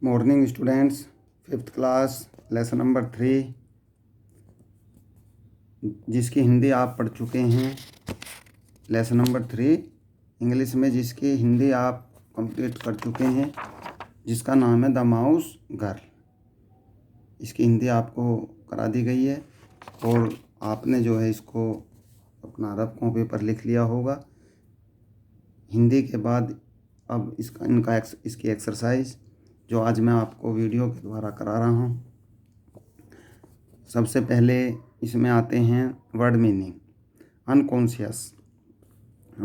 Morning students, 5th class lesson number 3 जिसकी हिंदी आप पढ़ चुके हैं। लेसन नंबर 3 इंग्लिश में जिसकी हिंदी आप कंप्लीट कर चुके हैं, जिसका नाम है द माउस गर्ल। इसकी हिंदी आपको करा दी गई है और आपने जो है इसको अपना रफ कॉपी पर लिख लिया होगा। हिंदी के बाद अब इसकी एक्सरसाइज जो आज मैं आपको वीडियो के द्वारा करा रहा हूँ। सबसे पहले इसमें आते हैं वर्ड मीनिंग।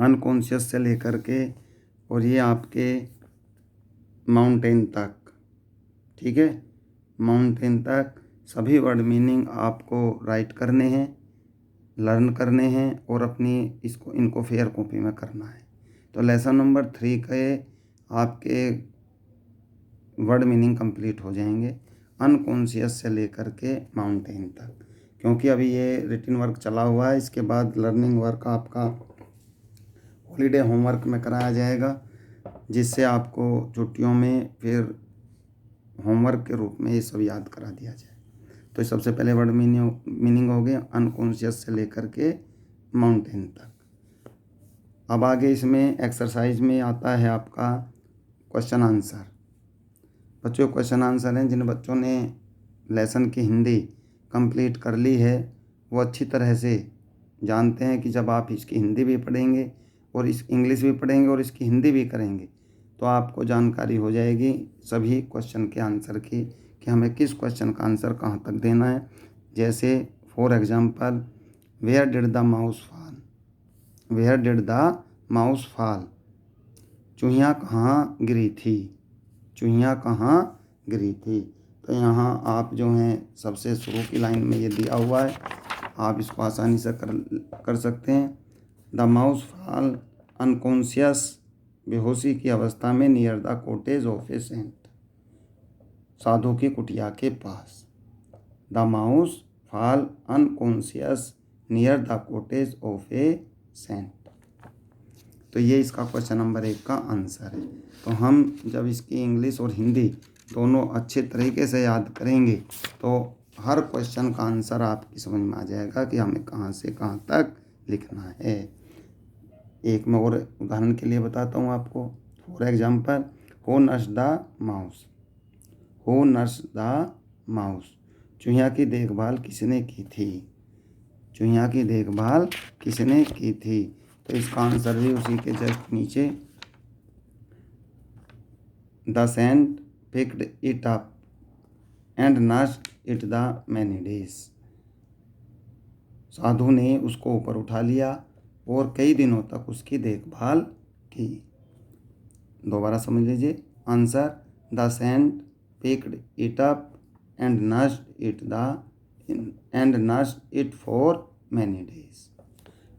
अनकॉन्शियस से लेकर के और ये आपके माउंटेन तक, ठीक है, माउंटेन तक सभी वर्ड मीनिंग आपको राइट करने हैं, लर्न करने हैं और इनको फेयर कॉपी में करना है। तो लेसन नंबर 3 के आपके वर्ड मीनिंग कंप्लीट हो जाएंगे अनकॉन्शियस से लेकर के माउंटेन तक, क्योंकि अभी ये रिटन वर्क चला हुआ है। इसके बाद लर्निंग वर्क आपका हॉलीडे होमवर्क में कराया जाएगा, जिससे आपको छुट्टियों में फिर होमवर्क के रूप में ये सब याद करा दिया जाए। तो सबसे पहले वर्ड मीनिंग हो गया अनकॉन्शियस से लेकर के माउंटेन तक। अब आगे इसमें एक्सरसाइज में आता है आपका क्वेश्चन आंसर। बच्चों, क्वेश्चन आंसर हैं जिन बच्चों ने लेसन की हिंदी कंप्लीट कर ली है वो अच्छी तरह से जानते हैं कि जब आप इसकी हिंदी भी पढ़ेंगे और इस इंग्लिश भी पढ़ेंगे और इसकी हिंदी भी करेंगे तो आपको जानकारी हो जाएगी सभी क्वेश्चन के आंसर की, कि हमें किस क्वेश्चन का आंसर कहाँ तक देना है। जैसे for example, where did the mouse fall, चूहिया कहाँ गिरी थी। तो यहाँ आप जो हैं सबसे शुरू की लाइन में ये दिया हुआ है, आप इसको आसानी से कर सकते हैं। द माउस फॉल अनकॉन्शियस, बेहोशी की अवस्था में, near the cottage of a saint, साधु की कुटिया के पास। The mouse fall unconscious near the cottage of a saint. तो ये इसका क्वेश्चन नंबर 1 का आंसर है। तो हम जब इसकी इंग्लिश और हिंदी दोनों अच्छे तरीके से याद करेंगे तो हर क्वेश्चन का आंसर आपकी समझ में आ जाएगा कि हमें कहाँ से कहाँ तक लिखना है। एक मैं और उदाहरण के लिए बताता हूँ आपको। For example, who nurse the mouse, चूहिया की देखभाल किसने की थी। तो इसका आंसर भी उसी के जस्ट नीचे, the saint picked it up and nursed it the many days, साधु ने उसको ऊपर उठा लिया और कई दिनों तक उसकी देखभाल की। दोबारा समझ लीजिए answer, the saint picked it up and nursed it for many days.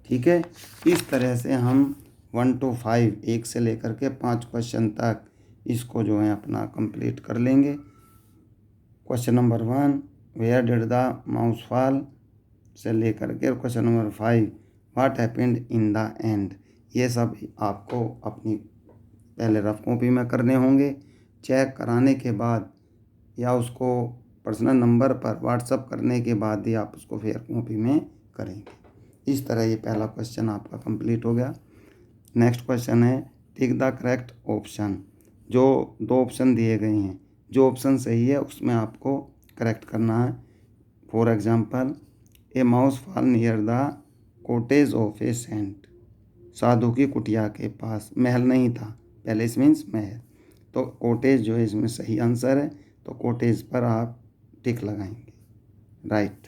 ठीक है, इस तरह से हम 1 to 5, 1 से लेकर के 5 क्वेश्चन तक इसको जो है अपना कंप्लीट कर लेंगे। Question number 1, where did the mouse fall से लेकर के question number 5, what happened in the end. ये सब आपको अपनी पहले रफ कॉपी में करने होंगे। चेक कराने के बाद या उसको पर्सनल नंबर पर व्हाट्सअप करने के बाद ही आप उसको फेयर कॉपी में करेंगे। इस तरह ये पहला क्वेश्चन आपका कंप्लीट हो गया। नेक्स्ट क्वेश्चन है, टिक द करेक्ट ऑप्शन। जो 2 ऑप्शन दिए गए हैं, जो ऑप्शन सही है उसमें आपको करेक्ट करना है। For example, a mouse fall near the cottage of a saint, साधु की कुटिया के पास। महल नहीं था, पैलेस मीन्स महल, तो कॉटेज जो है इसमें सही आंसर है। तो कॉटेज पर आप टिक लगाएंगे, right.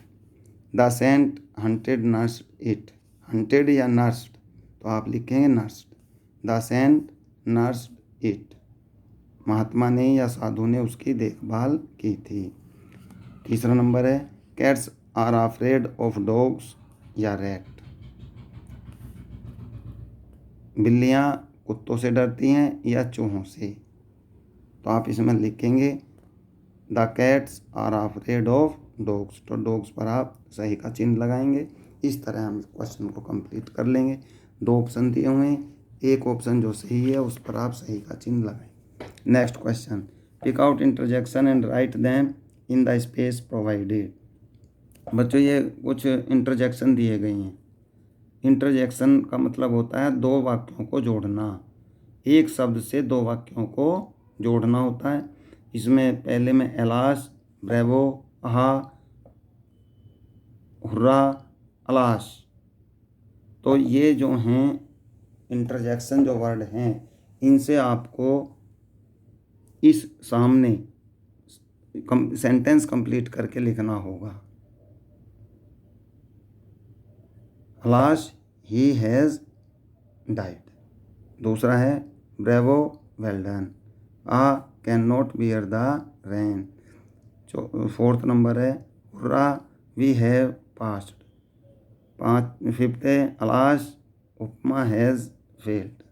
The saint hunted nursed it, hunted या नर्स्ड, तो आप लिखेंगे nursed. The saint nursed it, महात्मा ने या साधु ने उसकी देखभाल की थी। तीसरा नंबर है, cats are afraid of dogs या रैट, बिल्लियाँ कुत्तों से डरती हैं या चूहों से। तो आप इसमें लिखेंगे the cats are afraid of dogs, तो डॉग्स पर आप सही का चिन्ह लगाएंगे। इस तरह हम क्वेश्चन को कंप्लीट कर लेंगे। 2 ऑप्शन दिए हुए हैं, एक ऑप्शन जो सही है उस पर आप सही का चिन्ह लगाएंगे। Next question, pick out interjection and write them in the space provided. बच्चों ये कुछ इंटरजेक्शन दिए गए हैं। इंटरजेक्शन का मतलब होता है दो वाक्यों को जोड़ना, एक शब्द से दो वाक्यों को जोड़ना होता है। इसमें पहले में एलाश, ब्रेवो, आहा, हुर्रा, अलाश, तो ये जो हैं इंटरजेक्शन जो वर्ड हैं, इनसे आपको इस सामने सेंटेंस कंप्लीट करके लिखना होगा। Alas he has died. दूसरा है bravo, well done, I cannot bear the rain. Fourth number है hurrah, we have passed. Fifth है अलाश, उपमा हैज़ फेल्ड।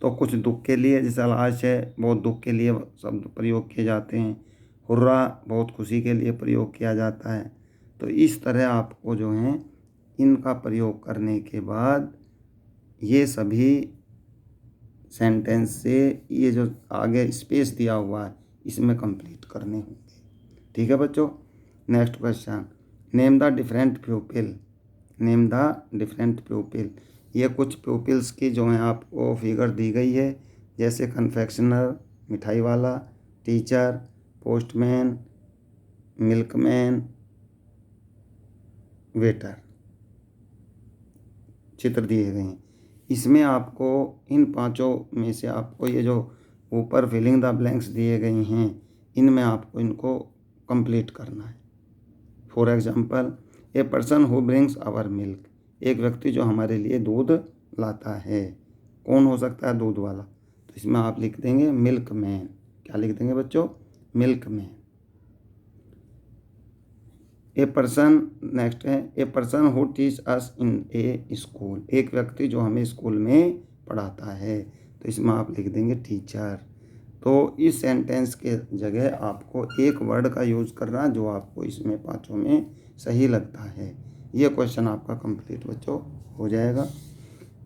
तो कुछ दुख के लिए, जैसे अलाश है बहुत दुख के लिए शब्द प्रयोग किए जाते हैं, हुर्रा बहुत खुशी के लिए प्रयोग किया जाता है। तो इस तरह आपको जो है इनका प्रयोग करने के बाद ये सभी सेंटेंस से ये जो आगे स्पेस दिया हुआ है इसमें कंप्लीट करने होंगे। ठीक है बच्चों। Next question, name the different प्यूपिल। Name the different प्यूपिल। ये कुछ प्यूपिल्स की जो है आपको फिगर दी गई है, जैसे कन्फेक्शनर मिठाई वाला, टीचर, पोस्टमैन, मिल्कमैन, वेटर, चित्र दिए गए हैं। इसमें आपको इन पांचों में से आपको ये जो ऊपर फिलिंग द ब्लैंक्स दिए गए हैं इनमें आपको इनको कंप्लीट करना है। For example, a person who brings our milk. एक व्यक्ति जो हमारे लिए दूध लाता है। कौन हो सकता है दूध वाला? तो इसमें आप लिख देंगे मिल्क मैन। क्या लिख देंगे बच्चों? Milkman. A person, next है a person who teach us in a school. एक व्यक्ति जो हमें स्कूल में पढ़ाता है, तो इसमें आप लिख देंगे टीचर। तो इस सेंटेंस के जगह आपको एक वर्ड का यूज करना जो आपको इसमें पांचों में सही लगता है। ये क्वेश्चन आपका कंप्लीट बच्चों हो जाएगा।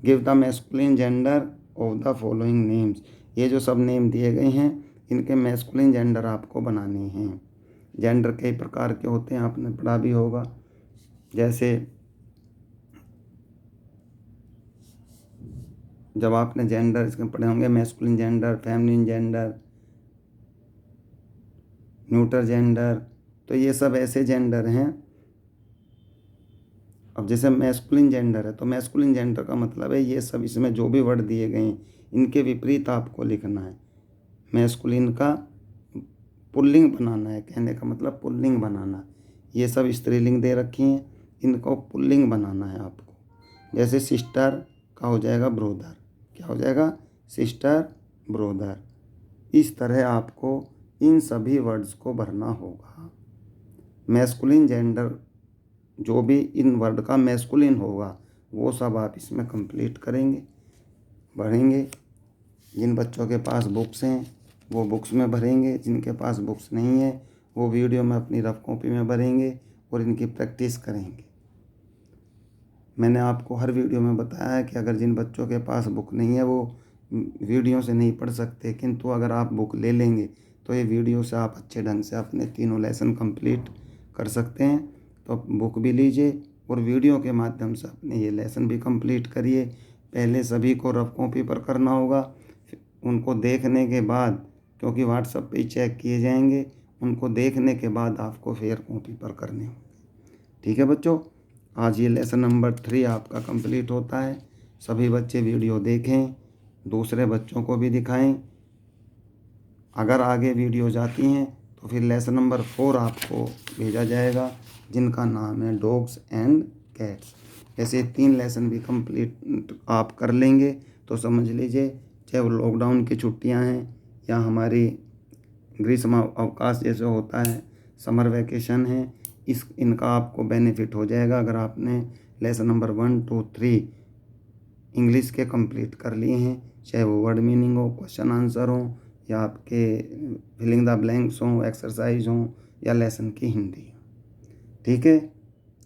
Give the masculine gender of the following names. ये जो सब नेम दिए गए हैं इनके मैस्कुलिन जेंडर आपको बनाने हैं। जेंडर कई प्रकार के होते हैं, आपने पढ़ा भी होगा, जैसे जब आपने जेंडर इसके पढ़े होंगे, masculine gender, feminine gender, neuter gender, तो ये सब ऐसे जेंडर हैं। अब जैसे मैस्कुलिन जेंडर है, तो मैस्कुलिन जेंडर का मतलब है ये सब, इसमें जो भी वर्ड दिए गए हैं इनके विपरीत आपको लिखना है। मैस्कुलिन का पुल्लिंग बनाना है, कहने का मतलब पुल्लिंग बनाना। ये सब स्त्रीलिंग दे रखी हैं, इनको पुल्लिंग बनाना है आपको। जैसे सिस्टर का हो जाएगा ब्रोदर। क्या हो जाएगा? Sister, brother. इस तरह आपको इन सभी वर्ड्स को भरना होगा। मैस्कुलिन जेंडर जो भी इन वर्ड का मैस्कुलिन होगा वो सब आप इसमें कंप्लीट करेंगे, भरेंगे। जिन बच्चों के पास बुक्स हैं वो बुक्स में भरेंगे, जिनके पास बुक्स नहीं है वो वीडियो में अपनी रफ कॉपी में भरेंगे और इनकी प्रैक्टिस करेंगे। मैंने आपको हर वीडियो में बताया है कि अगर जिन बच्चों के पास बुक नहीं है वो वीडियो से नहीं पढ़ सकते, किंतु अगर आप बुक ले लेंगे तो ये वीडियो से आप अच्छे ढंग से अपने तीनों लेसन कंप्लीट कर सकते हैं। तो बुक भी लीजिए और वीडियो के माध्यम से अपने ये लेसन भी कंप्लीट करिए। पहले सभी को रफ कॉपी पर करना होगा, उनको देखने के बाद, क्योंकि व्हाट्सएप पे चेक किए जाएंगे, उनको देखने के बाद आपको फेयर कॉपी पर करने होंगे। ठीक है बच्चों, आज ये लेसन नंबर 3 आपका कंप्लीट होता है। सभी बच्चे वीडियो देखें, दूसरे बच्चों को भी दिखाएं। अगर आगे वीडियो जाती हैं तो फिर लेसन नंबर 4 आपको भेजा जाएगा, जिनका नाम है डॉग्स एंड कैट्स। ऐसे 3 लेसन भी कंप्लीट आप कर लेंगे तो समझ लीजिए, चाहे वो लॉकडाउन की छुट्टियां हैं या हमारी ग्रीष्म अवकाश जैसे होता है, समर वैकेशन है, इनका आपको बेनिफिट हो जाएगा अगर आपने लेसन नंबर 1, 2, 3 इंग्लिश के कंप्लीट कर लिए हैं। चाहे वो वर्ड मीनिंग हो, क्वेश्चन आंसर हो, या आपके फिलिंग द ब्लैंक्स हों, एक्सरसाइज हों, या लेसन की हिंदी। ठीक है,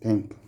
थैंक यू।